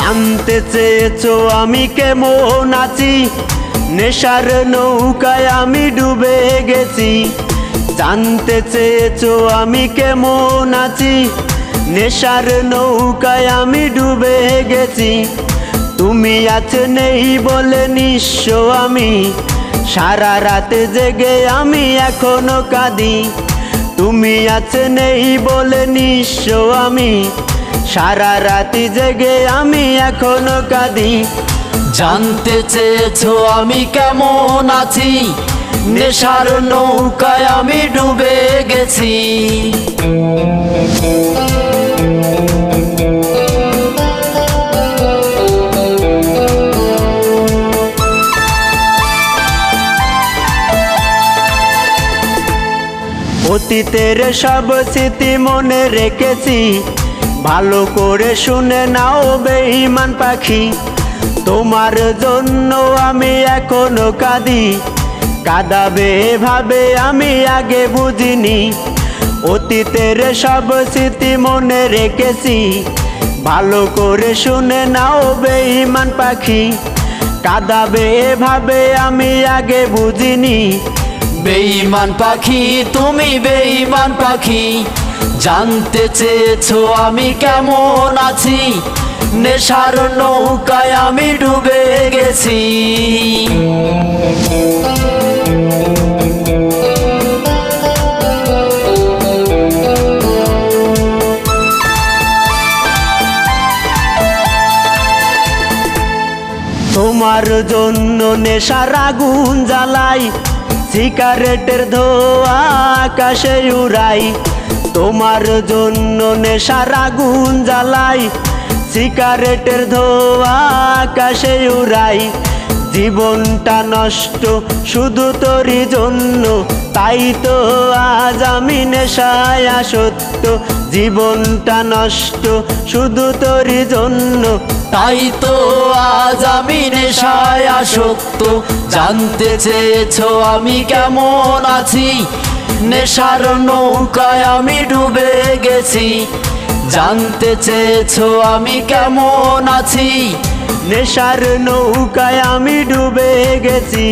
জানতে চেয়েছো আমি কেমন আছি, নেশার নৌকায় আমি ডুবে গেছি। জানতে চেয়েছো আমি কেমন আছি, নেশার নৌকায় আমি ডুবে গেছি। তুমি আছে নেই বলে নিঃস্ব আমি, সারা রাতে জেগে আমি এখনো কাঁদি। তুমি আছে নেই বলে নিঃস্ব আমি, সারা রাতি জেগে আমি এখনো কাঁদি। জানতে চেয়েছো আমি কেমন আছি, নেশার নৌকায় আমি ডুবে গেছি। অতীতের সব স্মৃতি মনে রেখেছি, ভালো করে শুনে নাও বেঈমান পাখি। তোমার জন্য আমি এখনো কাঁদি, কাঁদাবে ভাবে আমি আগে বুঝিনি। অতীতের সব স্মৃতি মনে রেখেছি, ভালো করে শুনে নাও বেঈমান পাখি। কাঁদাবে ভাবে আমি আগে বুঝিনি। বেঈমান পাখি তুমি বেঈমান পাখি, জানতে চেয়েছো আমি কেমন আছি, নেশার নৌকায় আমি ডুবে গেছি। তোমার জন্য নেশার আগুন জ্বালাই, সিগারেটের ধোঁয়া আকাশে উড়াই। তোমার জন্য নেশার আগুন জ্বালাই, সিগারেটের ধোঁয়া আকাশে উড়াই। জীবনটা নষ্ট শুধু তোরই জন্য, তাই তো আজ আমি নেশায় আসক্ত। জীবনটা নষ্ট শুধু তোরই জন্য, তাই তো আজ আমি নেশায় আসক্ত। জানতে চেয়েছো আমি কেমন আছি, নেশার নৌকায় আমি ডুবে গেছি। জানতে চেয়েছো আমি কেমন আছি, নেশার নৌকায় আমি ডুবে গেছি।